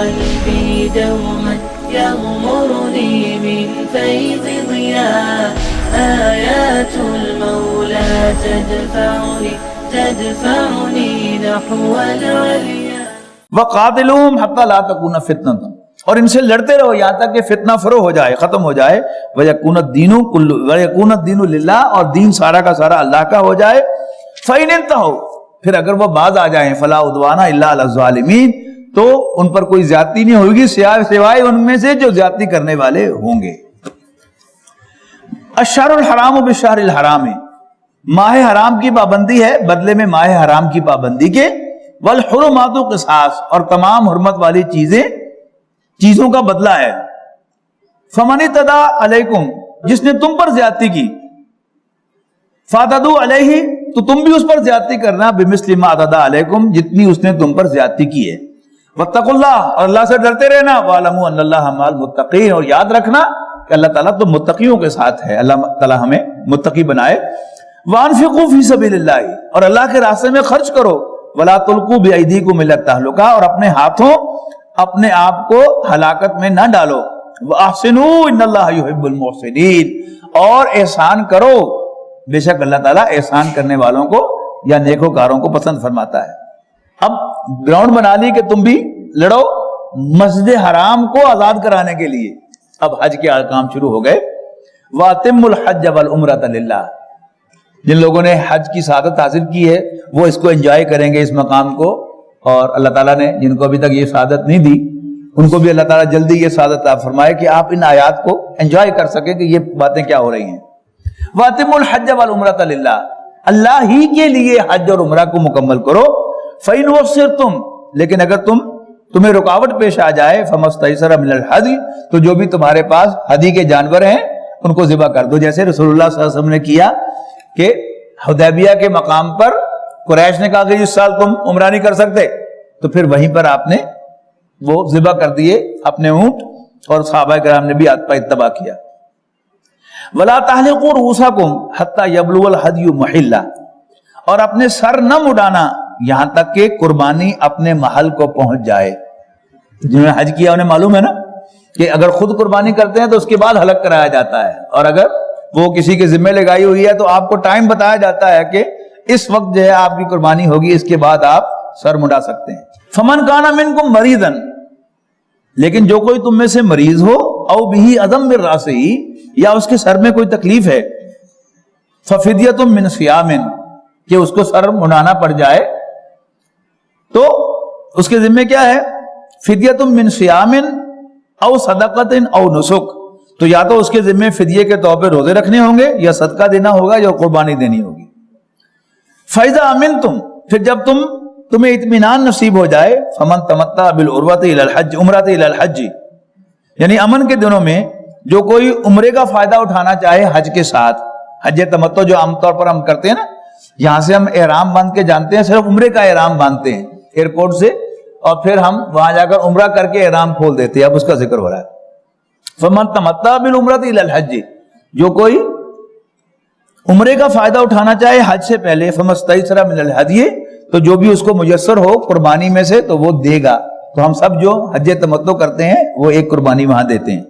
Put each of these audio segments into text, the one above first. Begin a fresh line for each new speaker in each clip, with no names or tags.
قلبي دوما يغمرني من فيض ضياء آيات المولى تدفعني نحو العليا
وقاتلوہم حتی لا تکون فتنۃ، اور ان سے لڑتے رہو یہاں تک کہ فتنہ فرو ہو جائے، ختم ہو جائے، وَيَكُونَ الدِّينُ لِلَّهِ، اور دین سارا کا سارا اللہ کا ہو جائے۔ فَإِنِ انتهوا، پھر اگر وہ باز آ جائیں، فَلَا عُدْوَانَ إِلَّا عَلَى الظَّالِمِينَ، تو ان پر کوئی زیادتی نہیں ہوگی سوائے ان میں سے جو زیادتی کرنے والے ہوں گے۔ الشہر الحرام بالشہر الحرام، ماہ حرام کی پابندی ہے بدلے میں ماہ حرام کی پابندی کے، والحرمات قصاص، اور تمام حرمت والی چیزوں کا بدلہ ہے۔ فمن اعتدی علیکم، جس نے تم پر زیادتی کی، فاعتدوا علیہ، تو تم بھی اس پر زیادتی کرنا، بمثل ما اعتدی علیکم، جتنی اس نے تم پر زیادتی کی ہے۔ واتقوا اللہ، اور اللہ سے ڈرتے رہنا، واعلموا ان اللہ مع المتقین، اور یاد رکھنا کہ اللہ تعالیٰ تو متقیوں کے ساتھ ہے، اللہ تعالیٰ ہمیں متقی بنائے۔ وانفقوا فی سبیل اللہ، اور اللہ کے راستے میں خرچ کرو، ولا تلقوا بایدیکم الی التہلکہ، اور اپنے ہاتھوں اپنے آپ کو ہلاکت میں نہ ڈالو۔ واحسنوا ان اللہ یحب المحسنین، اور احسان کرو، بے شک اللہ تعالیٰ احسان کرنے والوں کو یا نیکوکاروں کو پسند فرماتا ہے۔ اب گراؤنڈ بنا لی کہ تم بھی لڑو مسجد حرام کو آزاد کرانے کے لیے۔ اب حج کے احکام شروع ہو گئے۔ وَأَتِمُّ الْحَجَّ وَالْعُمْرَةَ لِلَّهِ، جن لوگوں نے حج کی سعادت حاصل کی ہے وہ اس کو انجوائے کریں گے، اس مقام کو، اور اللہ تعالیٰ نے جن کو ابھی تک یہ سعادت نہیں دی ان کو بھی اللہ تعالیٰ جلدی یہ سعادت عطا فرمائے کہ آپ ان آیات کو انجوائے کر سکیں کہ یہ باتیں کیا ہو رہی ہیں۔ وَأَتِمُّ الْحَجَّ وَالْعُمْرَةَ لِلَّهِ، اللہ ہی کے لیے حج اور عمرہ کو مکمل کرو۔ فَإِنْ وَفْسِرْتُمْ، لیکن اگر تمہیں رکاوٹ پیش آ جائے، فَمَسْتَيْسَرَ مِنَ الْحَدْيِ، تو جو بھی تمہارے پاس ہدی کے جانور ہیں ان کو ذبح کر دو، جیسے رسول اللہ صلی اللہ علیہ وسلم نے کیا کہ حدیبیہ کے مقام پر قریش نے کہا کہ اس سال تم عمرہ نہیں کر سکتے، تو پھر وہیں پر آپ نے وہ ذبح کر دیے اپنے اونٹ، اور صحابہ کرام نے بھی اتباع کیا۔ وَلَا تَحْلِقُوا رُؤُوسَكُمْ حَتَّى يَبْلُغَ الْهَدْيُ مَحِلَّهُ، اور اپنے سر نہ مڈانا یہاں تک کہ قربانی اپنے محل کو پہنچ جائے۔ جنہوں نے حج کیا انہیں معلوم ہے نا کہ اگر خود قربانی کرتے ہیں تو اس کے بعد حلق کرایا جاتا ہے، اور اگر وہ کسی کے ذمہ لگائی ہوئی ہے تو آپ کو ٹائم بتایا جاتا ہے کہ اس وقت جو ہے آپ کی قربانی ہوگی، اس کے بعد آپ سر مڈا سکتے ہیں۔ فمن کان منکم مریضا، لیکن جو کوئی تم میں سے مریض ہو، او بہ عظم من راسہ، یا اس کے سر میں کوئی تکلیف ہے، ففدیۃ من صیام، کہ اس کو سر مڈانا پڑ جائے تو اس کے ذمہ کیا ہے؟ فدیۃ من صیام او صدقۃ او نسک، تو یا تو اس کے ذمہ فدیے کے طور پہ روزے رکھنے ہوں گے، یا صدقہ دینا ہوگا، یا قربانی دینی ہوگی۔ فَإِذَا أَمِنْتُمْ، پھر جب تمہیں اطمینان نصیب ہو جائے، فَمَنْ تَمَتَّعَ بِالْعُرْوَةِ إِلَى الْحَجِّ عُمْرَةِ إِلَى الْحَجِّ، یعنی امن کے دنوں میں جو کوئی عمرے کا فائدہ اٹھانا چاہے حج کے ساتھ، حج تمتع جو عام طور پر ہم کرتے ہیں نا، یہاں سے ہم احرام باندھ کے جانتے ہیں، صرف عمرے کا احرام باندھتے ہیں ایئرپورٹ سے، اور پھر ہم وہاں جا کر عمرہ کر کے احرام کھول دیتے ہیں، اب اس کا ذکر ہو رہا ہے۔ فَمَنْ تَمَتَّعَ بِالْعُمْرَةِ إِلَى الْحَجِّ، جو کوئی عمرے کا فائدہ اٹھانا چاہے حج سے پہلے، فَمَسْتَيْسَرَ مِنَ الْهَدْيِ، تو جو بھی اس کو میسر ہو قربانی میں سے تو وہ دے گا۔ تو ہم سب جو حج تمتع کرتے ہیں وہ ایک قربانی وہاں دیتے ہیں۔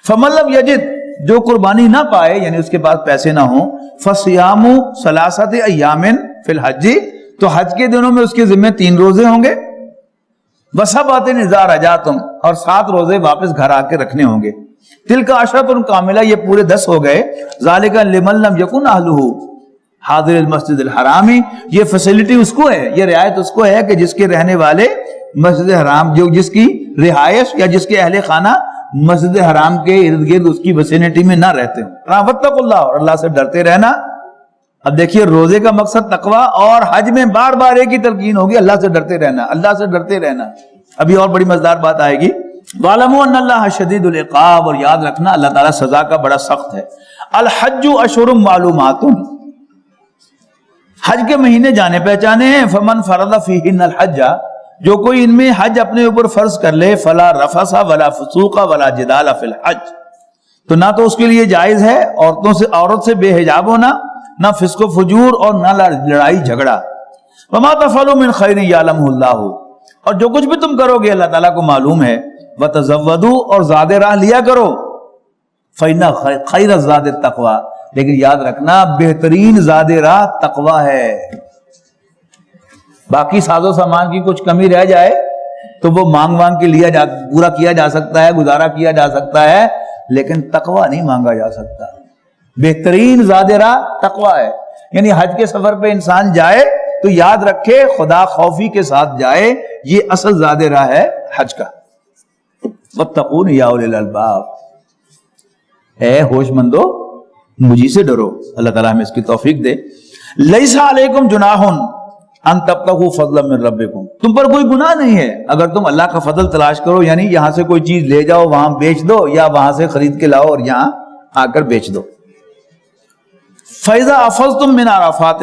فَمَن لَّمْ يَجِدْ، جو قربانی نہ پائے یعنی اس کے پاس پیسے نہ ہوں، فَصِيَامُ ثَلَاثَةِ أَيَّامٍ فِي الْحَجِّ، تو حج کے دنوں میں اس کے ذمہ 3 روزے ہوں گے، وَسَبْعَةٍ إِذَا رَجَعْتُمْ، اور 7 روزے واپس گھر آ کے رکھنے ہوں گے۔ تِلْكَ عَشْرَةٌ کاملہ، یہ پورے 10 ہو گئے۔ ذَلِكَ لِمَن لَّمْ يَكُنْ أَهْلُهُ حاضر المسجد الحرام، یہ فیسلٹی اس کو ہے، یہ رعایت اس کو ہے کہ جس کے رہنے والے مسجد حرام، جو جس کی رہائش یا جس کے اہل خانہ مسجد حرام کے ارد گرد اس کی وسینٹی میں نہ رہتے ہوں۔ واتقوا اللہ، اور اللہ سے ڈرتے رہنا۔ اب دیکھیے روزے کا مقصد تقوی، اور حج میں بار بار ایک ہی تلقین ہوگی، اللہ سے ڈرتے رہنا، اللہ سے ڈرتے رہنا۔ ابھی اور بڑی مزیدار بات آئے گی، وَاعْلَمُوا أَنَّ اللَّهَ شَدِيدُ الْعِقَابِ، اور یاد رکھنا اللہ تعالیٰ سزا کا بڑا سخت ہے۔ الحج اشہر معلومات، حج کے مہینے جانے پہچانے ہیں۔ فمن فرض فیہن الحج، جو کوئی ان میں حج اپنے اوپر فرض کر لے، فلا رفث ولا فسوق ولا جدال فی الحج، تو نہ تو اس کے لیے جائز ہے عورت سے بے حجاب ہونا، نہ فسق و فجور، اور نہ لڑائی جھگڑا۔ وما تفعلوا من خیر یعلمہ اللہ، اور جو کچھ بھی تم کرو گے اللہ تعالیٰ کو معلوم ہے. وَتَزَوَّدُوا اور زاد راہ لیا کرو. فَإِنَّ خَيْرَ الزَّادِ التَّقْوَىٰ لیکن یاد رکھنا بہترین زاد راہ تقویٰ ہے. باقی ساز و سامان کی کچھ کمی رہ جائے تو وہ مانگ کے پورا کیا جا سکتا ہے, گزارا کیا جا سکتا ہے, لیکن تقویٰ نہیں مانگا جا سکتا. بہترین زاد راہ تقویٰ ہے. یعنی حج کے سفر پہ انسان جائے تو یاد رکھے خدا خوفی کے ساتھ جائے, یہ اصل زاد راہ ہے حج کا. وَاتَّقُونِ يَا أُولِي الْأَلْبَابِ اے ہوش مندو مجھے سے ڈرو. اللہ تعالیٰ ہمیں اس کی توفیق دے. لَيْسَ عَلَيْكُمْ جُنَاحٌ ان تبتغوا فضلا من ربکم تم پر کوئی گناہ نہیں ہے اگر تم اللہ کا فضل تلاش کرو, یعنی یہاں سے کوئی چیز لے جاؤ وہاں بیچ دو, یا وہاں سے خرید کے لاؤ اور یہاں آ کر بیچ دو. فَإِذَا أَفَضْتُم مِّنْ عَرَفَاتٍ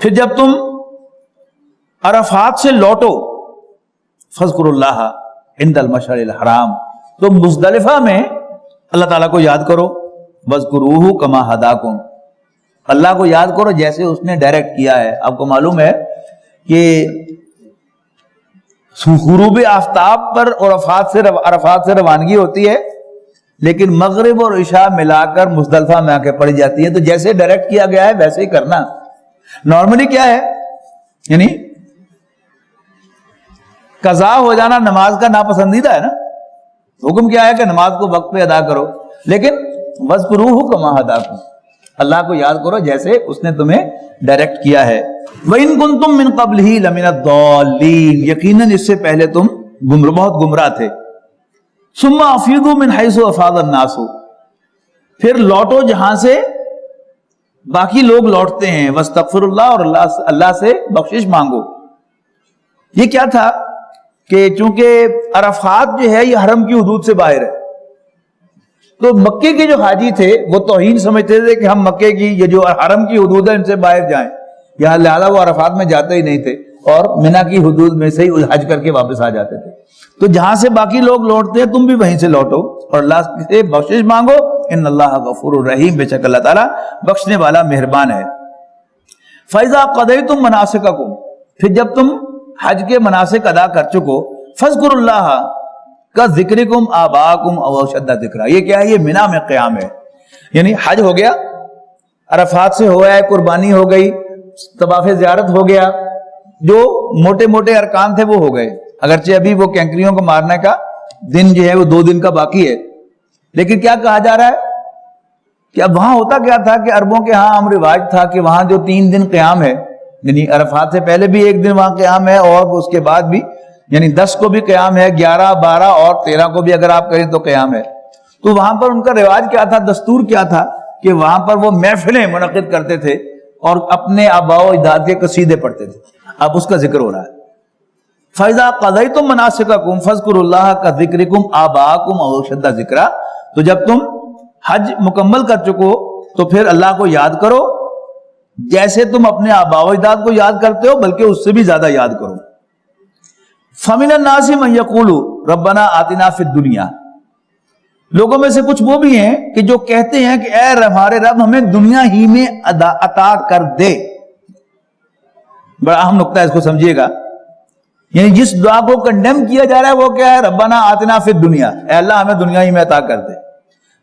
پھر جب تم عرفات سے لوٹو, فَاذْكُرُوا اللَّهَ عِندَ الْمَشْعَرِ الْحَرَامِ تو مزدلفہ میں اللہ تعالیٰ کو یاد کرو. وَاذْكُرُوهُ كَمَا هَدَاكُمْ اللہ کو یاد کرو جیسے اس نے ڈائریکٹ کیا ہے. آپ کو معلوم ہے کہ غروب آفتاب پر عرفات سے روانگی ہوتی ہے, لیکن مغرب اور عشاء ملا کر مزدلفہ میں آ کے پڑی جاتی ہے. تو جیسے ڈائریکٹ کیا گیا ہے ویسے ہی کرنا. نارملی کیا ہے, یعنی قضا ہو جانا نماز کا ناپسندیدہ ہے نا. حکم کیا ہے کہ نماز کو وقت پہ ادا کرو, لیکن وَاذْكُرُوهُ كَمَا هَدَاكُمْ اللہ کو یاد کرو جیسے اس نے تمہیں ڈائریکٹ کیا ہے. وَإِن كُنتُم مِّن قَبْلِهِ لَمِنَ الضَّالِّينَ یقیناً اس سے پہلے تم بہت گمراہ تھے. ثُمَّ أَفِيضُوا مِنْ حَيْثُ أَفَاضَ النَّاسُ پھر لوٹو جہاں سے باقی لوگ لوٹتے ہیں. وَاسْتَغْفِرُوا اللَّهَ اور اللہ سے بخشش مانگو. یہ کیا تھا کہ چونکہ عرفات جو ہے یہ حرم کی حدود سے باہر ہے, تو مکے کے جو حاجی تھے وہ توہین سمجھتے تھے کہ ہم مکے کی یہ جو حرم کی حدود ہے ان سے باہر جائیں, یہاں لہٰذا وہ عرفات میں جاتے ہی نہیں تھے اور مینا کی حدود میں سے ہی حج کر کے واپس آ جاتے تھے. تو جہاں سے باقی لوگ لوٹتے ہیں تم بھی وہیں سے لوٹو اور اللہ سے بخشش مانگو. ان اللہ غفور الرحیم بے شک اللہ تعالیٰ بخشنے والا مہربان ہے. فَإِذَا قَضَيْتُم مَّنَاسِكَكُمْ پھر جب تم حج کے مناسک ادا کر چکو, فَاذْكُرُوا اللَّهَ کا ذکرکم آباکم او اشد ذکرا. یہ کیا ہے, یہ منا میں قیام ہے. یعنی حج ہو گیا, عرفات سے ہوا ہے, قربانی ہو گئی, طواف زیارت ہو گیا, جو موٹے موٹے ارکان تھے وہ ہو گئے. اگرچہ ابھی وہ کینکریوں کو مارنے کا دن جو ہے وہ 2 دن کا باقی ہے, لیکن کیا کہا جا رہا ہے کہ اب وہاں ہوتا کیا تھا کہ عربوں کے ہاں عام رواج تھا کہ وہاں جو 3 دن قیام ہے, یعنی عرفات سے پہلے بھی 1 دن وہاں قیام ہے اور اس کے بعد بھی, یعنی 10 کو بھی قیام ہے, 11, 12 اور 13 کو بھی اگر آپ کریں تو قیام ہے. تو وہاں پر ان کا رواج کیا تھا, دستور کیا تھا کہ وہاں پر وہ محفلیں منعقد کرتے تھے اور اپنے آباء و اجداد کے قصیدے پڑھتے تھے. اب اس کا ذکر ہو رہا ہے. فَإِذَا قَضَيْتُم مَّنَاسِكَكُمْ فَاذْكُرُوا اللَّهَ كَذِكْرِكُمْ آبَاءَكُمْ أَوْ أَشَدَّ ذِكْرًا تو جب تم حج مکمل کر چکو تو پھر اللہ کو یاد کرو جیسے تم اپنے آباء و اجداد کو یاد کرتے ہو, بلکہ اس سے بھی زیادہ یاد کرو. فَمِنَ النَّاسِ مَن يَقُولُ رَبَّنَا آتِنَا فِي الدُّنْيَا لوگوں میں سے کچھ وہ بھی ہیں کہ جو کہتے ہیں کہ اے ہمارے رب ہمیں دنیا ہی میں عطا کر دے. بڑا اہم نقطہ ہے, اس کو سمجھیے گا. یعنی جس دعا کو کنڈیم کیا جا رہا ہے وہ کیا ہے, ربنا آتنا فی الدنیا, اے اللہ ہمیں دنیا ہی میں عطا کر دے.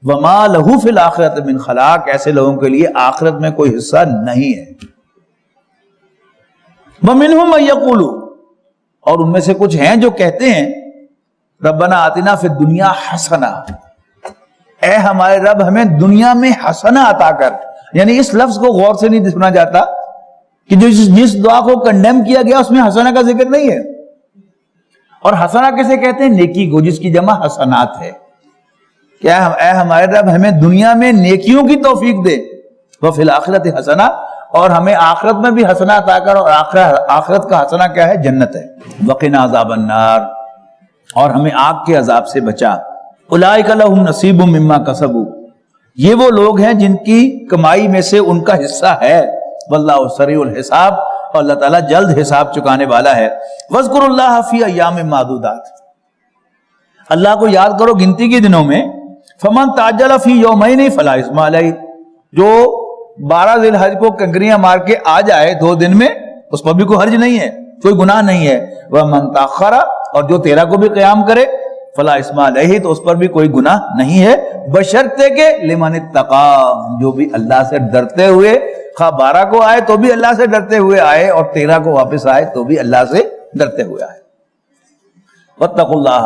وما لہ فی الآخرۃ من خلاق ایسے لوگوں کے لیے آخرت میں کوئی حصہ نہیں ہے. ومنہم من یقول اور ان میں سے کچھ ہیں جو کہتے ہیں ربنا آتنا فی الدنیا حسنہ, اے ہمارے رب ہمیں دنیا میں حسنہ عطا کر. یعنی اس لفظ کو غور سے نہیں سنا جاتا کہ جس دعا کو کنڈیم کیا گیا اس میں حسنہ کا ذکر نہیں ہے. اور حسنہ کسے کہتے ہیں, نیکی کو, جس کی جمع حسنات ہے. کیا اے ہمارے رب ہمیں دنیا میں نیکیوں کی توفیق دے, وہ فی الآخرت حسنہ, اور ہمیں آخرت میں بھی حسنہ عطا کر, اور آخرت کا حسنہ کیا ہے, جنت ہے. وقنا عذاب النار اور ہمیں آگ کے عذاب سے بچا. اولئک لہم نصیب مما کسبوا یہ وہ لوگ ہیں جن کی کمائی میں سے ان کا حصہ ہے. واللہ سریع الحساب اور اللہ تعالیٰ جلد حساب چکانے والا ہے. واذکروا اللہ فی ایام معدودات اللہ کو یاد کرو گنتی کے دنوں میں. فمن تعجل فی یومین فلا اثم علیہ جو 12 ذی الحج کو کنکریاں مار کے آ جائے 2 دن میں اس پر بھی کوئی حرج نہیں ہے، کوئی گناہ نہیں ہے. وَمَن تَأَخَّرَ، اور جو 13 کو بھی قیام کرے، فلا اسم علیہ، تو اس پر بھی کوئی گناہ نہیں ہے، بشرطے کہ لمن اتقى، جو بھی اللہ سے ڈرتے ہوئے، خواہ 12 کو آئے تو بھی اللہ سے ڈرتے ہوئے آئے، اور 13 کو واپس آئے تو بھی اللہ سے ڈرتے ہوئے آئے. وَاتَّقُوا اللَّهَ،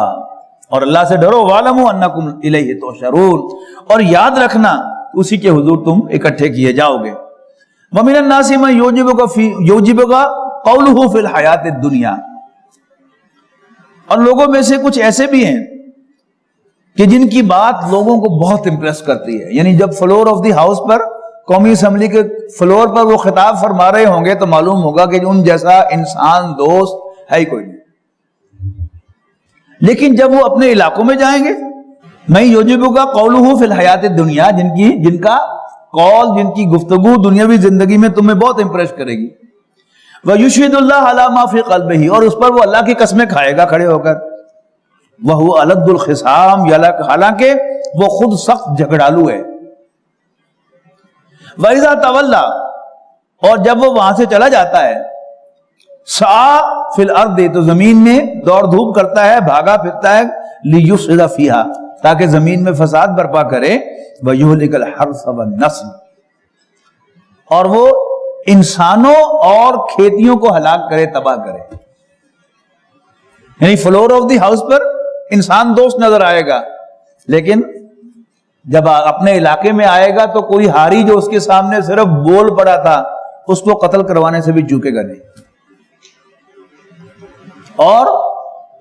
اور اللہ سے ڈرو، وَاعْلَمُوا أَنَّكُمْ إِلَيْهِ تُحْشَرُونَ، اور یاد رکھنا اسی کے حضور تم اکٹھے کیے جاؤ گے. وَمِنَ النَّاسِ مَن يُعْجِبُكَ قَوْلُهُ فِي الْحَيَاةِ الدُّنْيَا، اور لوگوں میں سے کچھ ایسے بھی ہیں کہ جن کی بات لوگوں کو بہت امپریس کرتی ہے. یعنی جب فلور آف دی ہاؤس پر، قومی اسمبلی کے فلور پر وہ خطاب فرما رہے ہوں گے تو معلوم ہوگا کہ ان جیسا انسان دوست ہے ہی کوئی نہیں. لیکن جب وہ اپنے علاقوں میں جائیں گے، میں یوجبو کا قولہ فی الحیات الدنیا، جن کا قول، جن کی گفتگو دنیاوی زندگی میں تمہیں بہت امپریس کرے گی. وَيُشْهِدُ اللَّهَ عَلَى مَا فِي قَلْبِهِ، اور اس پر وہ اللہ کی قسمیں کھائے گا کھڑے ہو کر. وَهُوَ أَلَدُّ الْخِصَامِ، حالانکہ وہ خود سخت جھگڑالو ہے. وَإِذَا تَوَلَّى، اور جب وہ وہاں سے چلا جاتا ہے، سَعَى فِي الْأَرْضِ، تو زمین میں دوڑ دھوپ کرتا ہے، بھاگا پھرتا ہے، لِيُفْسِدَ فِيهَا، تاکہ زمین میں فساد برپا کرے. وَيُهْلِكَ الْحَرْثَ وَالنَّسْلَ، اور وہ انسانوں اور کھیتیوں کو ہلاک کرے، تباہ کرے. یعنی فلور آف دی ہاؤس پر انسان دوست نظر آئے گا، لیکن جب اپنے علاقے میں آئے گا تو کوئی ہاری جو اس کے سامنے صرف بول پڑا تھا، اس کو قتل کروانے سے بھی چوکے گا نہیں، اور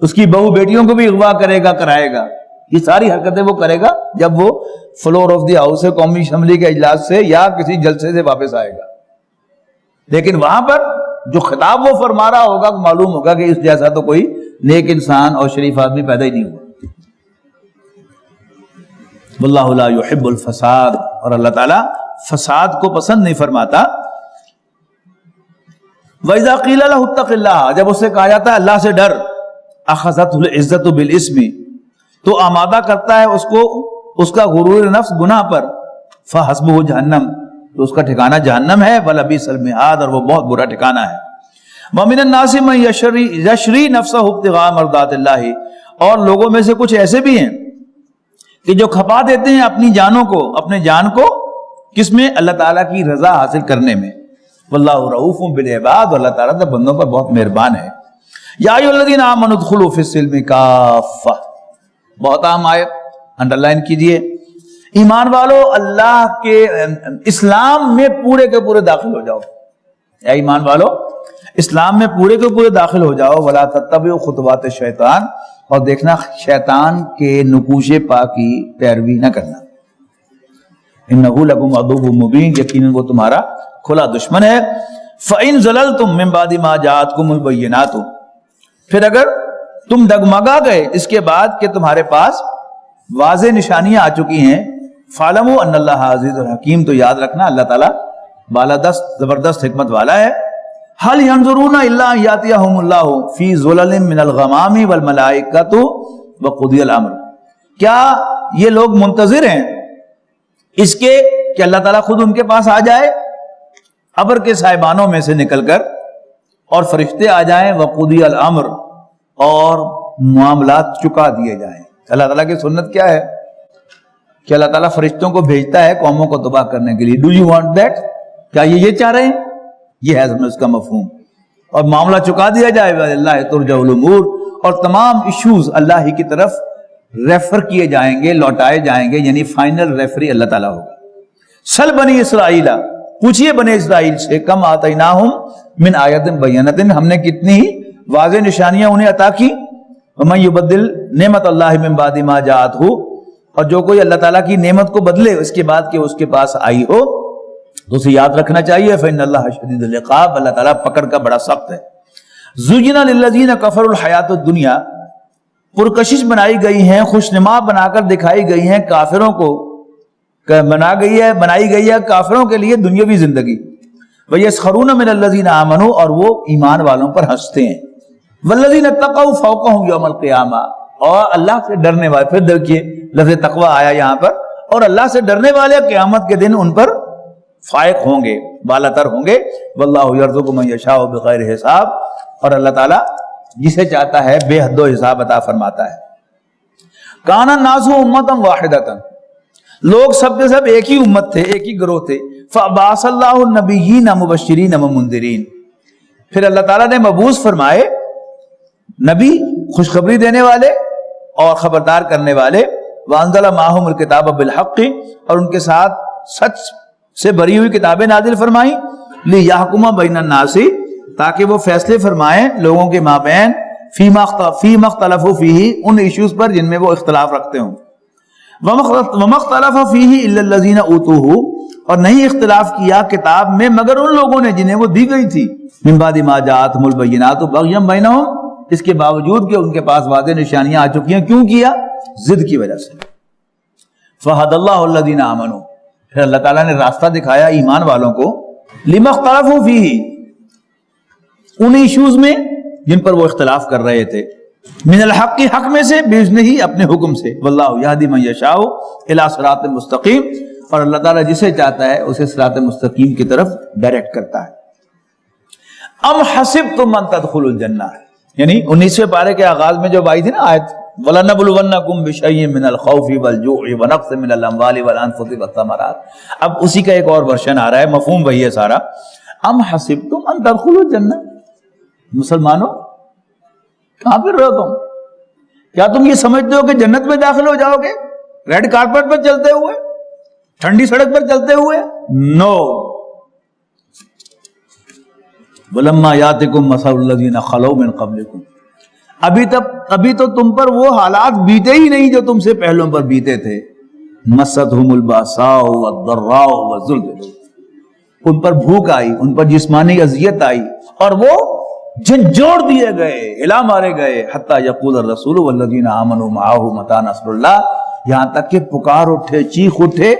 اس کی بہو بیٹیوں کو بھی اغوا کرے گا، کرائے گا. یہ ساری حرکتیں وہ کرے گا جب وہ فلور آف دی ہاؤس سے، قومی اسمبلی کے اجلاس سے یا کسی جلسے سے واپس آئے گا. لیکن وہاں پر جو خطاب وہ فرما رہا ہوگا، معلوم ہوگا کہ اس جیسا تو کوئی نیک انسان اور شریف آدمی پیدا ہی نہیں ہوا. واللہ لا يحب الفساد، اور اللہ تعالیٰ فساد کو پسند نہیں فرماتا. وَإِذَا قِيلَ لَهُ اتَّقِ اللَّهَ، جب اسے کہا جاتا ہے اللہ سے ڈر، أَخَذَتْهُ الْعِزَّةُ بِالْإِثْمِ، تو آمادہ کرتا ہے اس کو اس کا غرور نفس گناہ پر. فَحَسْبُهُ جہنم، تو اس کا ٹھکانہ جہنم ہے. وَلَبِئْسَ الْمِہَادُ، اور وہ بہت برا ٹھکانہ ہے. وَمِنَ النَّاسِ مَن يَشْرِي نَفْسَهُ ابْتِغَاءَ مَرْضَاتِ اللَّهِ، اور لوگوں میں سے کچھ ایسے بھی ہیں کہ جو کھپا دیتے ہیں اپنی جانوں کو، اپنے جان کو، کس میں؟ اللہ تعالیٰ کی رضا حاصل کرنے میں. واللہ رؤوف بالعباد، اللہ تعالیٰ تو بندوں پر بہت مہربان ہے. یا ایھا الذین آمنوا ادخلوا فی السلم کافہ، بہت اہم آیت، انڈر لائن کیجئے. ایمان والو، اللہ کے اسلام میں پورے کے پورے داخل ہو جاؤ. اے ایمان والو، اسلام میں پورے کے پورے داخل ہو جاؤ. ولا تتبعوا خطوات الشیطان، اور دیکھنا شیطان کے نقوش پا کی پیروی نہ کرنا. انہ لکم عدو مبین، یقیناً وہ تمہارا کھلا دشمن ہے. فإن زللتم من بعد ما جاءتکم البینات، پھر اگر تم ڈگمگا گئے اس کے بعد کہ تمہارے پاس واضح نشانیاں آ چکی ہیں، فَاعْلَمُوا أَنَّ اللَّهَ عَزِيزٌ حَكِيمٌ، تو یاد رکھنا اللہ تعالیٰ بالادست زبردست حکمت والا ہے. هَلْ يَنظُرُونَ إِلَّا أَن يَأْتِيَهُمُ اللَّهُ فِي ظُلَلٍ مِّنَ الْغَمَامِ وَالْمَلَائِكَةُ وَقُضِيَ الْأَمْرُ، کیا یہ لوگ منتظر ہیں اس کے کہ اللہ تعالیٰ خود ان کے پاس آ جائے ابر کے سائبانوں میں سے نکل کر، اور فرشتے آ جائیں، وَقُضِيَ الْأَمْرُ، اور معاملات چکا دیے جائیں. اللہ تعالیٰ کی سنت کیا ہے کہ اللہ تعالیٰ فرشتوں کو بھیجتا ہے قوموں کو تباہ کرنے کے لیے. Do you want that? کیا یہ چاہ رہے ہیں؟ یہ ہے اس کا مفہوم. اور معاملہ چکا دیا جائے، اللہ ترجع الامور، اور تمام ایشوز اللہ ہی کی طرف ریفر کیے جائیں گے، لوٹائے جائیں گے، یعنی فائنل ریفری اللہ تعالیٰ ہوگا. سل بنی اسرائیل، پوچھئے بنی اسرائیل سے، کم آتیناہم من آیت بینۃ، ہم نے کتنی واضح نشانیاں انہیں عطا کی. ومن یبدل نعمت اللہ من بعد ما جاءتہ، اور جو کوئی اللہ تعالیٰ کی نعمت کو بدلے اس کے بعد کہ اس کے پاس آئی ہو، تو اسے یاد رکھنا چاہیے فإن اللہ شدید العقاب، اللہ تعالیٰ پکڑ کا بڑا سخت ہے. زُيِّنَ لِلَّذِينَ كَفَرُوا الْحَيَاةُ الدُّنْيَا، پرکشش بنائی گئی ہیں، خوشنما بنا کر دکھائی گئی ہیں کافروں کو، بنائی گئی ہے کافروں کے لیے دنیاوی زندگی. وَيَسْخَرُونَ مِنَ الَّذِينَ آمَنُوا، اور وہ ایمان والوں پر ہنستے ہیں. وَالَّذِينَ اتَّقَوْا فَوْقَهُمْ يَوْمَ الْقِيَامَةِ، اور اللہ سے ڈرنے والے، پھر دیکھیے لفظ تقوی آیا یہاں پر، اور اللہ سے ڈرنے والے قیامت کے دن ان پر فائق ہوں گے، بالا تر ہوں گے. واللہ یرزق من یشاء بغیر حساب، اور اللہ تعالیٰ جسے چاہتا ہے بے حد و حساب عطا فرماتا ہے. کان الناس امۃ واحدۃ، لوگ سب کے سب ایک ہی امت تھے، ایک ہی گروہ تھے. فبعث اللہ النبیین مبشرین ومنذرین، پھر اللہ تعالیٰ نے مبعوث فرمائے نبی خوشخبری دینے والے اور خبردار کرنے والے. وانزل معہم الکتاب بالحق، اور ان کے ساتھ سچ سے بری ہوئی کتابیں نازل فرمائیں. لیحکم بین الناس، تاکہ وہ فیصلے فرمائیں لوگوں کے مابین. فیما اختلفوا فیہ، ان ایشوز پر جن میں وہ اختلاف رکھتے ہوں. وما اختلف فیہ الا الذین اوتوہ، اور نہیں اختلاف کیا کتاب میں مگر ان لوگوں نے جنہیں وہ دی گئی تھی. من بعد ما جاءتہم البینات بغیا بینہم، اس کے باوجود کہ ان کے پاس واضح نشانیاں آ چکی ہیں. کیوں کیا؟ ضد کی وجہ سے. فہد اللہ الذین آمنوا، پھر اللہ تعالیٰ نے راستہ دکھایا ایمان والوں کو. لما اختلفوا فیہ، ان ایشوز میں جن پر وہ اختلاف کر رہے تھے. من الحق، کی حق میں سے، باذنہ ہی، اپنے حکم سے. واللہ یہدی من یشاء الی صراط مستقیم، اور اللہ تعالیٰ جسے چاہتا ہے اسے صراط مستقیم کی طرف ڈائریکٹ کرتا ہے. ام حسبتم ان تدخلوا الجنہ، یعنی 19ویں پارے کے آغاز میں جو آئی تھی نا آیت، وَلَنَبْلُوَنَّكُمْ بِشَيْءٍ مِّنَ الْخَوْفِ وَالْجُوعِ وَنَقْصٍ مِّنَ الْأَمْوَالِ وَالْأَنفُسِ وَالثَّمَرَاتِ. اب اسی کا ایک اور ورژن آ رہا ہے، مفہوم وہی ہے سارا. ام حسبتم ان تدخلوا الجنہ، مسلمانوں کہاں پھر رہے ہو تم؟ کیا تم یہ سمجھتے ہو کہ جنت میں داخل ہو جاؤ گے ریڈ کارپٹ پر چلتے ہوئے، ٹھنڈی سڑک پر چلتے ہوئے؟ نو. وَلَمَّا يَأْتِكُم مَّثَلُ الَّذِينَ خَلَوْا مِن قَبْلِكُم، ابھی تو تم پر وہ حالات بیتے ہی نہیں جو تم سے پہلوں پر بیتے تھے. مَسَّتْهُمُ الْبَأْسَاءُ وَالضَّرَّاءُ وَالزُّلْزَلُوا، ان پر بھوک آئی، ان پر جسمانی اذیت آئی، اور وہ جھنجھوڑ دیے گئے، ہلا مارے گئے. حتی یقول الرسول والذین آمنوا معہ متی نصر اللہ، یہاں تک کہ پکار اٹھے، چیخ اٹھے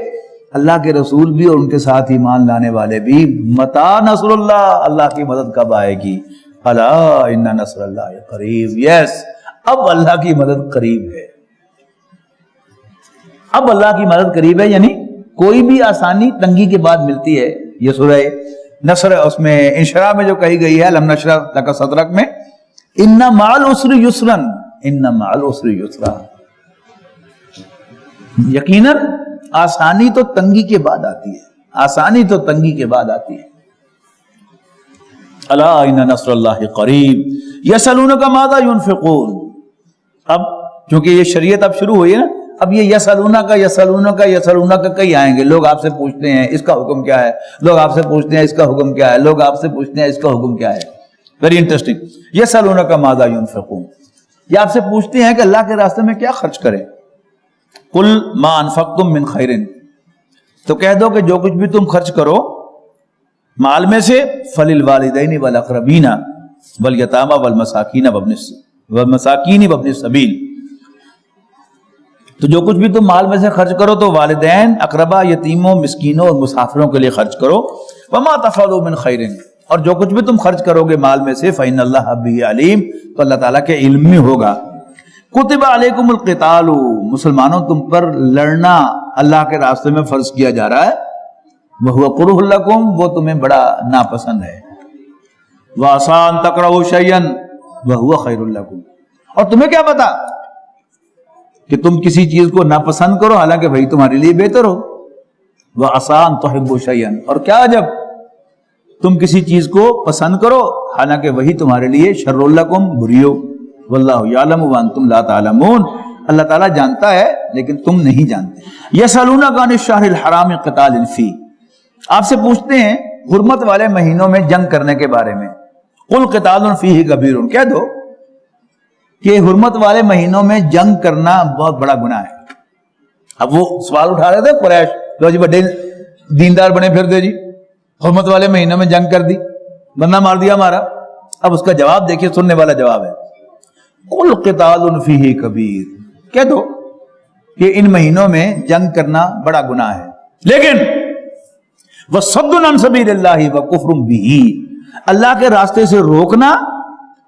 اللہ کے رسول بھی اور ان کے ساتھ ایمان لانے والے بھی، متی نصر اللہ، اللہ کی مدد کب آئے گی؟ الا ان نصر اللہ قریب، یس، اب اللہ کی مدد قریب ہے. اب اللہ کی مدد قریب ہے، یعنی کوئی بھی آسانی تنگی کے بعد ملتی ہے. یہ سورہ نصر، اس میں انشراح میں جو کہی گئی ہے، الم نشرح لک صدرک میں، ان مع العسر یسرا، ان مع العسر یسرا، یقیناً آسانی تو تنگی کے بعد آتی ہے، آسانی تو تنگی کے بعد آتی ہے. الا ان نصر اللہ قریب یسألونک ماذا ينفقون. اب چونکہ یہ شریعت اب شروع ہوئی ہے نا، اب یہ یسألونک کئی آئیں گے. لوگ آپ سے پوچھتے ہیں اس کا حکم کیا ہے، لوگ آپ سے پوچھتے ہیں اس کا حکم کیا ہے، لوگ آپ سے پوچھتے ہیں اس کا حکم کیا ہے. Very interesting. یسألونک ماذا ينفقون، یہ آپ سے پوچھتے ہیں کہ اللہ کے راستے میں کیا خرچ کریں. قل ما انفقتم من خیر، تو کہہ دو کہ جو کچھ بھی تم خرچ کرو مال میں سے، فللوالدین والاقربین والیتامی والمساکین وابن السبیل، تو جو کچھ بھی تم مال میں سے خرچ کرو تو والدین، اقربا، یتیموں، مسکینوں اور مسافروں کے لیے خرچ کرو. وما تفعلوا من خیر، اور جو کچھ بھی تم خرچ کرو گے مال میں سے، فإن اللہ بہ علیم، تو اللہ تعالیٰ کے علم میں ہوگا. کتب علیکم القتال، مسلمانوں تم پر لڑنا اللہ کے راستے میں فرض کیا جا رہا ہے. وہو کرہ لکم، وہ تمہیں بڑا ناپسند ہے. وعسیٰ ان تکرہوا شیئا وہو خیر لکم، اور تمہیں کیا پتا کہ تم کسی چیز کو ناپسند کرو حالانکہ وہی تمہارے لیے بہتر ہو. وعسیٰ ان تحبوا شیئا، اور کیا جب تم کسی چیز کو پسند کرو حالانکہ وہی تمہارے لیے شر لکم، بری ہو. واللہ یعلم وانتم لا تعلمون، اللہ تعالیٰ جانتا ہے لیکن تم نہیں جانتے. یسألونک عن الشہر الحرام قتال فیہ، آپ سے پوچھتے ہیں حرمت والے مہینوں میں جنگ کرنے کے بارے میں. قل قتال فیہ کبیر، کہہ دو کہ حرمت والے مہینوں میں جنگ کرنا بہت بڑا گناہ ہے. اب وہ سوال اٹھا رہے تھے قریش، لو جی بڑے دیندار بنے پھر دے جی، حرمت والے مہینوں میں جنگ کر دی، بندہ مار دیا ہمارا. اب اس کا جواب دیکھیے، سننے والا جواب ہے، قل قتال فیہ کبیر، کہہ دو کہ ان مہینوں میں جنگ کرنا بڑا گناہ ہے، لیکن وَصَدٌّ عَن سَبِيلِ اللَّهِ وَكُفْرٌ بِهِ، اللہ کے راستے سے روکنا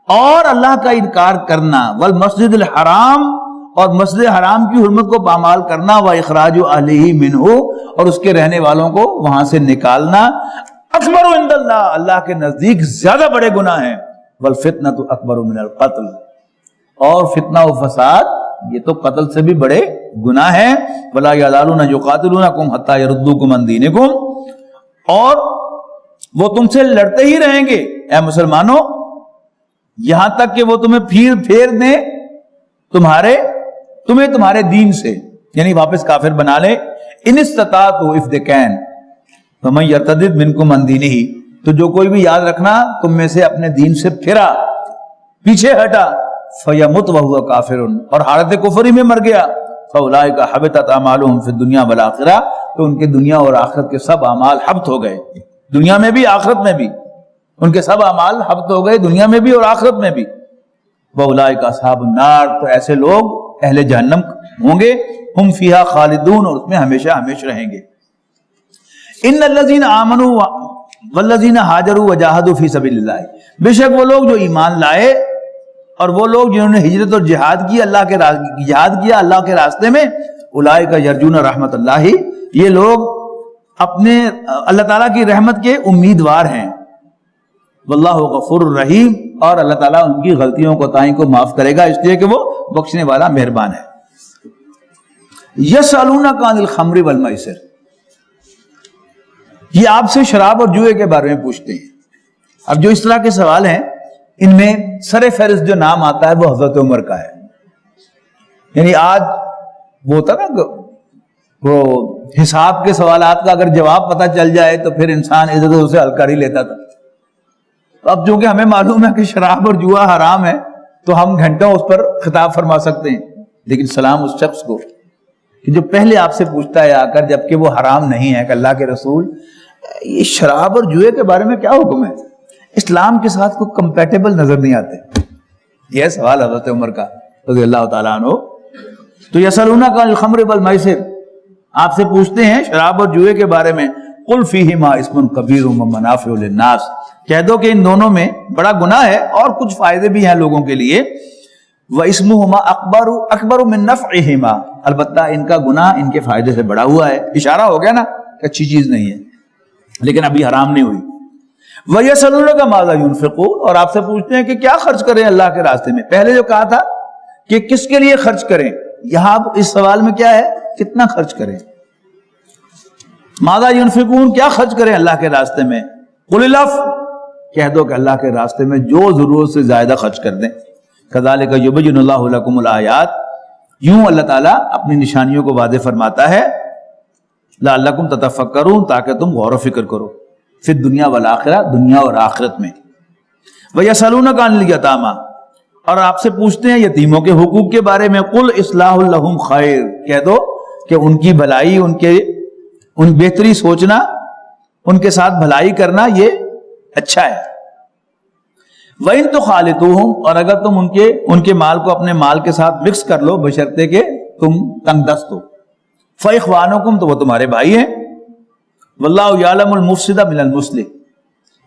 اور اللہ کا انکار کرنا، والمسجد الحرام، اور مسجد حرام کی حرمت کو پامال کرنا، و اخراج اہلہ منہ، اور اس کے رہنے والوں کو وہاں سے نکالنا، اکبر عند اللہ، اللہ کے نزدیک زیادہ بڑے گناہ ہیں، والفتنۃ اکبر من القتل، اور فتنہ و فساد یہ تو قتل سے بھی بڑے گناہ ہیں، ولا یزالون یقاتلونکم حتی یردوکم عن دینکم، اور وہ تم سے لڑتے ہی رہیں گے اے مسلمانوں یہاں تک کہ وہ تمہیں پھیر دیں تمہیں تمہارے دین سے، یعنی واپس کافر بنا لیں، ان استطاعوا اف دے کین، فمن یرتد منکم عن دینہ، تو جو کوئی بھی یاد رکھنا تم میں سے اپنے دین سے پھرا، پیچھے ہٹا، فیمت وہو کافر، اور حالت کفر ہی میں مر گیا، فاولئک حبطت اعمالهم فی الدنیا والآخرہ، تو ان کے دنیا اور آخرت کے سب اعمال حبط ہو گئے، دنیا میں بھی آخرت میں بھی ان کے سب اعمال حبط ہو گئے، دنیا میں بھی اور آخرت میں بھی، وَأُولَٰئِكَ أَصْحَابُ النَّارِ، تو ایسے لوگ اہل جہنم ہوں گے، ہم فیہا خالدون، اور اس میں ہمیشہ ہمیشہ رہیں گے۔ ان الذین آمنوا والذین ہاجروا وجاہدوا فی سبیل اللہ، بے شک وہ لوگ جو ایمان لائے اور وہ لوگ جنہوں نے ہجرت اور جہاد کی، جہاد کیا اللہ کے راستے میں، اولئک یرجون رحمت اللہ، یہ لوگ اپنے اللہ تعالیٰ کی رحمت کے امیدوار ہیں، واللہ غفور الرحیم، اور اللہ تعالیٰ ان کی غلطیوں کو تائیں کو معاف کرے گا، اس لیے کہ وہ بخشنے والا مہربان ہے۔ یسألونک عن الخمر والمیسر، یہ آپ سے شراب اور جوئے کے بارے میں پوچھتے ہیں۔ اب جو اس طرح کے سوال ہیں ان میں سر فہرست جو نام آتا ہے وہ حضرت عمر کا ہے، یعنی آج وہ ہوتا نا وہ حساب کے سوالات کا اگر جواب پتہ چل جائے تو پھر انسان ادھر اسے حل کر ہی لیتا تھا، اب چونکہ ہمیں معلوم ہے کہ شراب اور جوا حرام ہے تو ہم گھنٹوں اس پر خطاب فرما سکتے ہیں، لیکن سلام اس شخص کو کہ جو پہلے آپ سے پوچھتا ہے آ کر جبکہ وہ حرام نہیں ہے کہ اللہ کے رسول یہ شراب اور جوئے کے بارے میں کیا حکم ہے، اسلام کے ساتھ کوئی کمپیٹیبل نظر نہیں آتے۔ یہ سوال حضرت عمر کا رضی اللہ تعالیٰ عنہ۔ تو یسألونک عن الخمر والمیسر، آپ سے پوچھتے ہیں شراب اور جوئے کے بارے میں، قل فیہما اسم کبیر ومنافع للناس، کہہ دو کہ ان دونوں میں بڑا گناہ ہے اور کچھ فائدے بھی ہیں لوگوں کے لیے، وَإِسْمُهُمَا أَكْبَرُ مِن نَفْعِهِمَا، البتہ ان کا گناہ ان کے فائدے سے بڑا ہوا ہے، اشارہ ہو گیا نا کہ اچھی چیز نہیں ہے لیکن ابھی حرام نہیں ہوئی۔ وَيَسْأَلُونَكَ مَاذَا يُنْفِقُونَ، اور آپ سے پوچھتے ہیں کہ کیا خرچ کریں اللہ کے راستے میں، پہلے جو کہا تھا کہ کس کے لیے خرچ کریں، یہاں اس سوال میں کیا ہے کتنا خرچ کریں، ماذا ينفقون، کیا خرچ کریں اللہ کے راستے میں، قل العفو، کہہ دو کہ اللہ کے راستے میں جو ضرورت سے زیادہ خرچ کر دیں، کذالک یبین اللہ لکم الآیات، یوں اللہ تعالیٰ اپنی نشانیوں کو واضح فرماتا ہے، لعلکم تتفکرون، تاکہ تم غور و فکر کرو، فی الدنیا والآخرہ، دنیا اور آخرت میں۔ ویسألونک عن الیتامی، اور آپ سے پوچھتے ہیں یتیموں کے حقوق کے بارے میں، قل اصلاح لہم خیر، کہہ دو کہ ان کی بھلائی، ان بہتری سوچنا، ان کے ساتھ بھلائی کرنا یہ اچھا ہے۔ وَإِن تُخَالِطُوهُمْ، اور اگر تم ان کے مال کو اپنے مال کے ساتھ مکس کر لو، بشرطے کہ تم تنگ دست ہو، فَإِخْوَانُكُمْ، تو وہ تمہارے بھائی ہیں، وَاللَّهُ يَعْلَمُ الْمُفْسِدَ مِنَ الْمُصْلِحِ،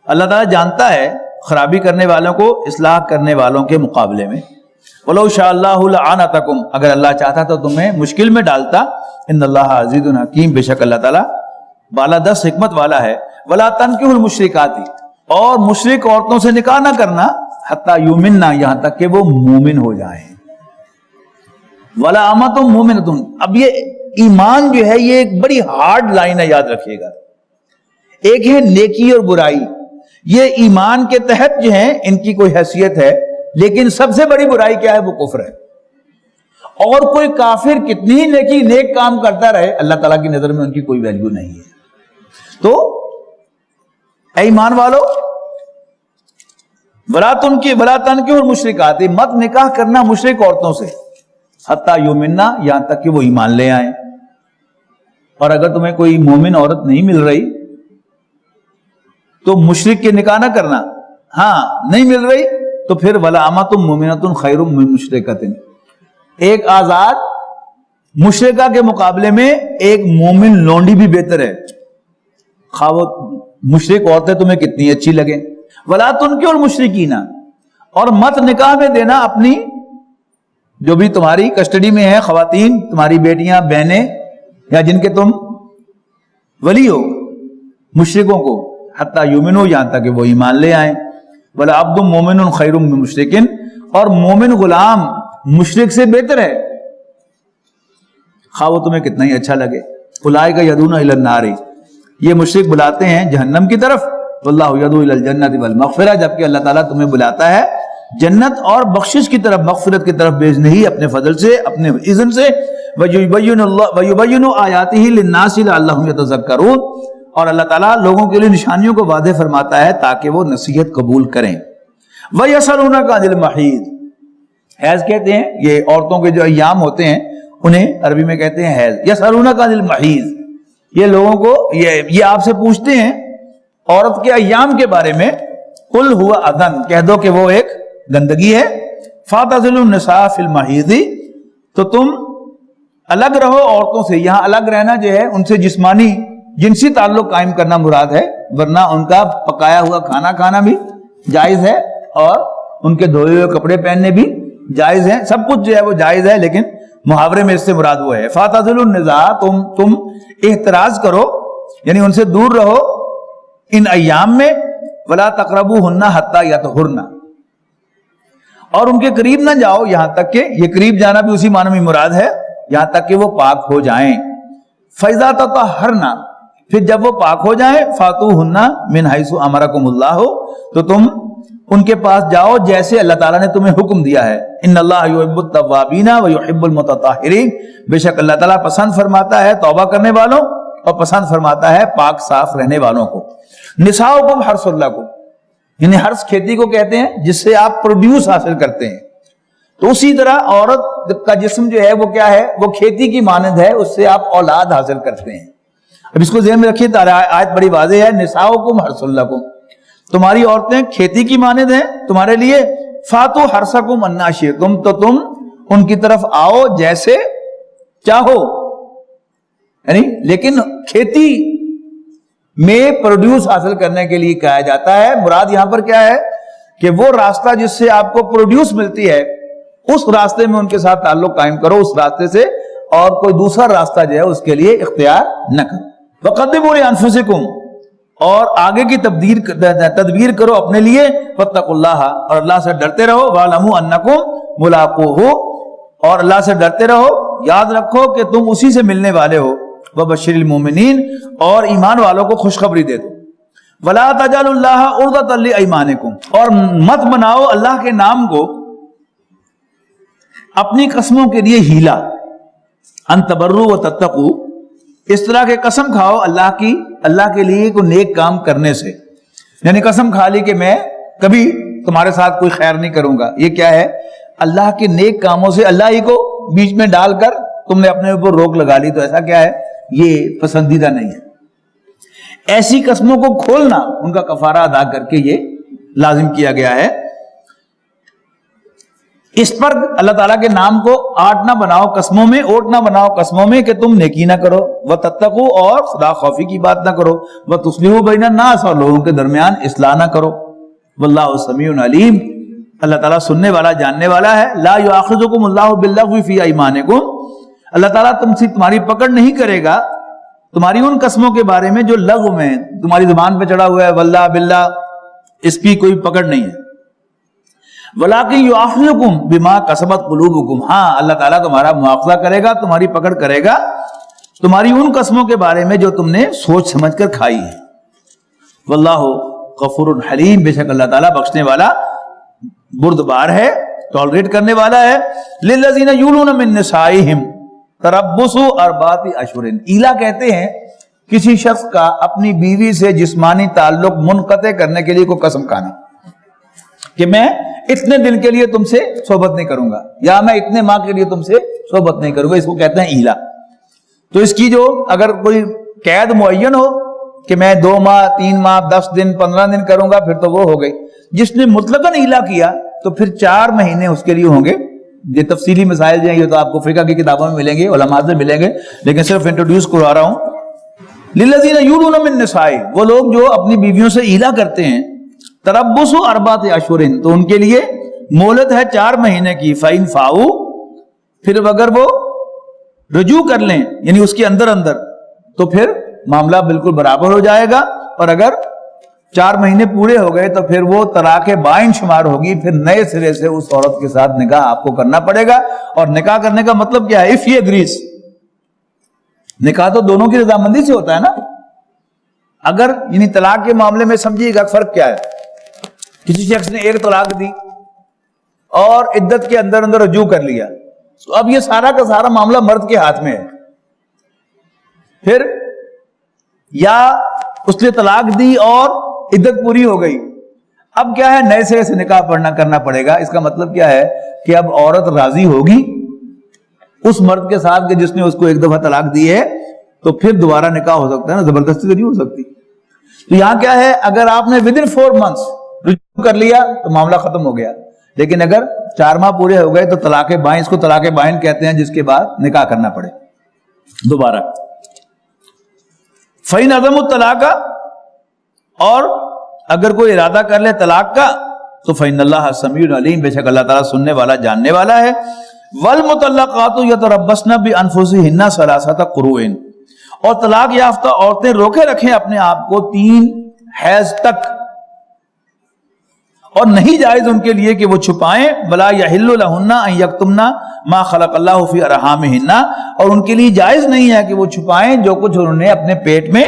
اللہ تعالیٰ جانتا ہے خرابی کرنے والوں کو اصلاح کرنے والوں کے مقابلے میں، وَلَوْ شَاءَ اللَّهُ لَعَانَتَكُمْ، اگر اللہ چاہتا تو تمہیں مشکل میں ڈالتا، ان اللہ عزیز حکیم، بے شک اللہ تعالیٰ بالادست حکمت والا ہے۔ وَلَا تَنكِحُوا الْمُشْرِكَاتِ، اور مشرک عورتوں سے نکاح نہ کرنا، حتیٰ یؤمننا، یہاں تک کہ وہ مومن ہو جائیں، وَلَا أَمَةٌ مُؤْمِنَةٌ، اب یہ ایمان جو ہے یہ ایک بڑی ہارڈ لائن ہے، یاد رکھیے گا، ایک ہے نیکی اور برائی، یہ ایمان کے تحت جو ہیں ان کی کوئی حیثیت ہے، لیکن سب سے بڑی برائی کیا ہے، وہ کفر ہے، اور کوئی کافر کتنی ہی نیک کام کرتا رہے، اللہ تعالیٰ کی نظر میں ان کی کوئی ویلیو نہیں ہے۔ تو اے ایمان والو، وَلَا تَنكِحُوا الْمُشْرِكَاتِ، مت نکاح کرنا مشرک عورتوں سے، حتیٰ یؤمننا، یہاں تک کہ وہ ایمان لے آئیں، اور اگر تمہیں کوئی مومن عورت نہیں مل رہی تو مشرک کے نکاح نہ کرنا، ہاں نہیں مل رہی تو پھر وَلَا أَمَةٌ مُؤْمِنَةٌ خَيْرٌ مِّن مُشْرِكَةٍ، ایک آزاد مشرکہ کے مقابلے میں ایک مومن لونڈی بھی بہتر ہے، خواہ وہ مشرک عورتیں تمہیں کتنی اچھی لگیں۔ وَلَا تُنكِحُوا الْمُشْرِكِينَ، اور مت نکاح میں دینا اپنی جو بھی تمہاری کسٹڈی میں ہیں خواتین، تمہاری بیٹیاں، بہنیں، یا جن کے تم ولی ہو، مشرکوں کو، حتیٰ یؤمنوا، یہاں تک کہ وہ ایمان لے آئیں، وَلَعَبْدٌ مُؤْمِنٌ خَيْرٌ مِّن مُشْرِكٍ، اور مومن غلام مشرک سے بہتر ہے، خواہ وہ تمہیں کتنا ہی اچھا لگے۔ اولئک یدعون الی النار، یہ مشرک بلاتے ہیں جہنم کی طرف، واللہ یدعو الی الجنۃ والمغفرہ، جبکہ اللہ تعالیٰ تمہیں بلاتا ہے جنت اور بخشش کی طرف، مغفرت کی طرف، بإذنہ ہی، اپنے فضل سے، اپنے اذن سے، وَيُبَيِّنُ آیاتہ للناس لعلہم یتذکرون، اور اللہ تعالیٰ لوگوں کے لیے نشانیوں کو واضح فرماتا ہے تاکہ وہ نصیحت قبول کریں۔ وَيَسْأَلُونَكَ عَنِ الْمَحِيضِ، حیض کہتے ہیں یہ عورتوں کے جو ایام ہوتے ہیں انہیں عربی میں کہتے ہیں حیض۔ یسألونک عن المحیض، یہ لوگوں کو یہ آپ سے پوچھتے ہیں عورت کے ایام کے بارے میں، قل هو اذن، کہہ دو کہ وہ ایک گندگی ہے، فاعتزلوا النساء فی المحیض، تو تم الگ رہو عورتوں سے، یہاں الگ رہنا جو ہے ان سے جسمانی جنسی تعلق قائم کرنا مراد ہے، ورنہ ان کا پکایا ہوا کھانا کھانا بھی جائز ہے اور ان کے دھوئے ہوئے کپڑے پہننے بھی جائز ہیں، سب کچھ جو ہے وہ جائز ہے، لیکن محاورے میں اس سے مراد وہ ہے فاعتزلوا النساء، تم احتراز کرو، یعنی ان سے دور رہو ان ایام میں، ولا تقربوہن حتی یطہرن، اور ان کے قریب نہ جاؤ یہاں تک کہ، یہ قریب جانا بھی اسی معنی میں مراد ہے، یہاں تک کہ وہ پاک ہو جائیں۔ فاذا تطہرن، پھر جب وہ پاک ہو جائیں، فاتوہن من حیث امرکم اللہ، تو تم ان کے پاس جاؤ جیسے اللہ تعالیٰ نے تمہیں حکم دیا ہے۔ ان اللہ یحب التوابین ویحب المتطہرین، بے شک اللہ تعالیٰ پسند فرماتا ہے توبہ کرنے والوں اور پسند فرماتا ہے پاک صاف رہنے والوں کو۔ نساؤکم حرث لکم، یعنی حرث کھیتی کو کہتے ہیں جس سے آپ پروڈیوس حاصل کرتے ہیں، تو اسی طرح عورت کا جسم جو ہے وہ کیا ہے، وہ کھیتی کی مانند ہے، اس سے آپ اولاد حاصل کرتے ہیں۔ اب اس کو ذہن میں رکھیے، آیت بڑی واضح ہے، نساؤکم حرث لکم، تمہاری عورتیں کھیتی کی مانند ہیں تمہارے لیے، فاتو حرثکم انا شئتم، تو تم ان کی طرف آؤ جیسے چاہو، یعنی لیکن کھیتی میں پروڈیوس حاصل کرنے کے لیے کہا جاتا ہے۔ مراد یہاں پر کیا ہے کہ وہ راستہ جس سے آپ کو پروڈیوس ملتی ہے اس راستے میں ان کے ساتھ تعلق قائم کرو، اس راستے سے، اور کوئی دوسرا راستہ جو ہے اس کے لیے اختیار نہ کرو۔ وقدموا لانفسکم، اور آگے کی تدبیر کرو اپنے لیے، واتقوا اللہ، اور اللہ سے ڈرتے رہو، واعلموا انکم ملاقوہ، اور اللہ سے ڈرتے رہو، یاد رکھو کہ تم اسی سے ملنے والے ہو، وبشر المومنین، اور ایمان والوں کو خوشخبری دے دو۔ ولا تجعلوا اللہ عرضۃ لایمانکم، اور مت بناؤ اللہ کے نام کو اپنی قسموں کے لیے ہیلا، ان تبروا وتتقوا، اس طرح کے قسم کھاؤ اللہ کے لیے کوئی نیک کام کرنے سے، یعنی قسم کھا لی کہ میں کبھی تمہارے ساتھ کوئی خیر نہیں کروں گا، یہ کیا ہے، اللہ کے نیک کاموں سے اللہ ہی کو بیچ میں ڈال کر تم نے اپنے اوپر روک لگا لی، تو ایسا کیا ہے، یہ پسندیدہ نہیں ہے۔ ایسی قسموں کو کھولنا، ان کا کفارہ ادا کر کے یہ لازم کیا گیا ہے۔ اس پر اللہ تعالیٰ کے نام کو آٹ نہ بناؤ قسموں میں، اوٹ نہ بناؤ قسموں میں کہ تم نیکی نہ کرو، وتتقوا، اور خدا خوفی کی بات نہ کرو، وتصلحوا بین الناس، اور لوگوں کے درمیان اصلاح نہ کرو، واللہ سمیع علیم، اللہ تعالیٰ سننے والا جاننے والا ہے۔ لا یؤاخذکم اللہ باللغو فی ایمانکم، اللہ تعالیٰ تمہاری پکڑ نہیں کرے گا تمہاری ان قسموں کے بارے میں جو لغو میں تمہاری زبان پہ چڑھا ہوا ہے، واللہ باللہ، اس کی کوئی پکڑ نہیں ہے۔ وَلَٰكِن يُؤَاخِذُكُم بِمَا كَسَبَتْ قُلُوبُكُمْ، ہاں اللہ تعالیٰ تمہارا مواخذہ کرے گا، تمہاری پکڑ کرے گا تمہاری ان قسموں کے بارے میں جو تم نے سوچ سمجھ کر کھائی ہے۔ واللہ غفور حلیم، بے شک اللہ تعالیٰ بخشنے والا بردبار ہے، ٹالریٹ کرنے والا ہے۔ لِلَّذِينَ يُؤْلُونَ مِن نِّسَائِهِمْ تَرَبُّصُ أَرْبَعَةِ أَشْهُرٍ، ایلا کہتے ہیں کسی شخص کا اپنی بیوی سے جسمانی تعلق منقطع کرنے کے لیے کوئی قسم کھانا کہ میں اتنے دن کے لیے تم سے صحبت نہیں کروں گا، یا میں اتنے ماہ کے لیے تم سے صحبت نہیں کروں گا، اس کو کہتے ہیں ایلا۔ تو اس کی جو اگر کوئی قید معین ہو کہ میں 2 ماہ 3 ماہ 10 دن 15 دن کروں گا، پھر تو وہ ہو گئی۔ جس نے مطلقاً ایلا کیا تو پھر 4 مہینے اس کے لیے ہوں گے۔ یہ تفصیلی مسائل جو ہیں یہ تو آپ کو فقہ کی کتابوں میں ملیں گے، علماء سے ملیں گے، لیکن صرف انٹروڈیوس کروا رہا ہوں۔ للذین یولون من نسائہم، وہ لوگ جو اپنی بیویوں سے ایلا کرتے ہیں، تربص 4 اشہر، تو ان کے لیے مہلت ہے 4 مہینے کی۔ فإن فاؤوا، پھر اگر وہ رجوع کر لیں یعنی اس کے اندر اندر تو پھر معاملہ بالکل برابر ہو جائے گا. اور اگر 4 مہینے پورے ہو گئے تو پھر وہ طلاق بائن شمار ہوگی. پھر نئے سرے سے اس عورت کے ساتھ نکاح آپ کو کرنا پڑے گا. اور نکاح کرنے کا مطلب کیا ہے؟ If he agrees. نکاح تو دونوں کی رضامندی سے ہوتا ہے نا. اگر یعنی طلاق کے معاملے میں سمجھیے گا فرق کیا ہے. کسی شخص نے 1 طلاق دی اور عدت کے اندر اندر رجوع کر لیا تو اب یہ سارا کا سارا معاملہ مرد کے ہاتھ میں ہے. پھر یا اس نے طلاق دی اور عدت پوری ہو گئی, اب کیا ہے نئے سرے سے نکاح کرنا پڑے گا. اس کا مطلب کیا ہے کہ اب عورت راضی ہوگی اس مرد کے ساتھ کہ جس نے اس کو 1 دفعہ طلاق دی ہے تو پھر دوبارہ نکاح ہو سکتا ہے نا, زبردستی تو نہیں ہو سکتی. تو یہاں کیا ہے اگر آپ نے ودن 4 months رجوع کر لیا تو معاملہ ختم ہو گیا. لیکن اگر 4 ماہ پورے ہو گئے تو طلاق بائن, اس کو طلاق بائن کہتے ہیں, جس کے بعد نکاح کرنا پڑے دوبارہ. فَإِنْ عَزَمُوا الطَّلَاقَ, اور اگر کوئی ارادہ کر لے طلاق کا تو فَإِنَّ اللَّهَ سَمِيعٌ عَلِيمٌ, بے شک اللہ تعالیٰ سننے والا جاننے والا ہے. وَالْمُطَلَّقَاتُ يَتَرَبَّصْنَ بِأَنفُسِهِنَّ 3 قُرُوءٍ, اور طلاق یافتہ عورتیں روکے رکھیں اپنے آپ کو 3 حیض تک, اور نہیں جائز ان کے لیے کہ وہ چھپائیں. وَلَا يَحِلُّ لَهُنَّ أَن يَكْتُمْنَ مَا خَلَقَ اللَّهُ فِي أَرْحَامِهِنَّ, اور ان کے لیے جائز نہیں ہے کہ وہ چھپائیں جو کچھ انہوں نے اپنے پیٹ میں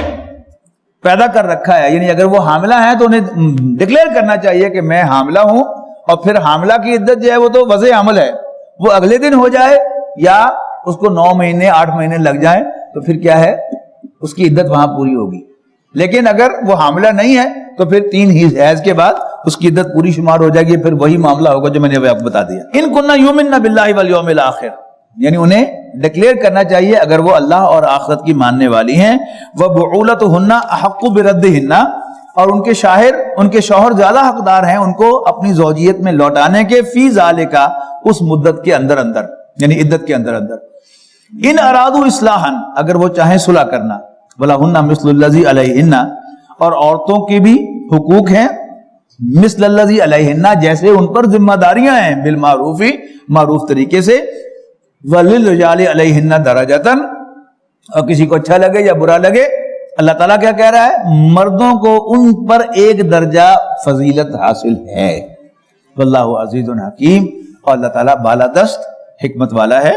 پیدا کر رکھا ہے. یعنی اگر وہ حاملہ ہیں تو انہیں ڈکلیئر کرنا چاہیے کہ میں حاملہ ہوں, اور پھر حاملہ کی عدت جو ہے وہ تو وضع حمل ہے, وہ اگلے دن ہو جائے یا اس کو 9 مہینے 8 مہینے لگ جائیں تو پھر کیا ہے اس کی عدت وہاں پوری ہوگی. لیکن اگر وہ حاملہ نہیں ہے تو پھر 3 حیض کے بعد اس کی عدت پوری شمار ہو جائے گی. پھر وہی معاملہ ہوگا جو میں نے آپ کو بتا دیا. ان کننا یؤمنن باللہ والیوم الاخر, یعنی انہیں ڈکلیئر کرنا چاہیے اگر وہ اللہ اور آخرت کی ماننے والی ہیں. وبعولتہن احق بردہن, اور ان کے شوہر زیادہ حقدار ہیں ان کو اپنی زوجیت میں لوٹانے کے. فی ذالک, اس مدت کے اندر اندر یعنی عدت کے اندر اندر. ان ارادوا اصلاحا, اگر وہ چاہیں صلح کرنا. ولہن مثل الذی علیہن, اور عورتوں کی بھی حقوق ہیں مثل الذی علیہن, جیسے ان پر ذمہ داریاں ہیں, بالمعروف, معروف طریقے سے. وللرجال علیہن درجۃ, اور کسی کو اچھا لگے یا برا لگے اللہ تعالیٰ کیا کہہ رہا ہے مردوں کو ان پر 1 درجہ فضیلت حاصل ہے. واللہ عزیز حکیم, اور اللہ تعالیٰ بالادست حکمت والا ہے.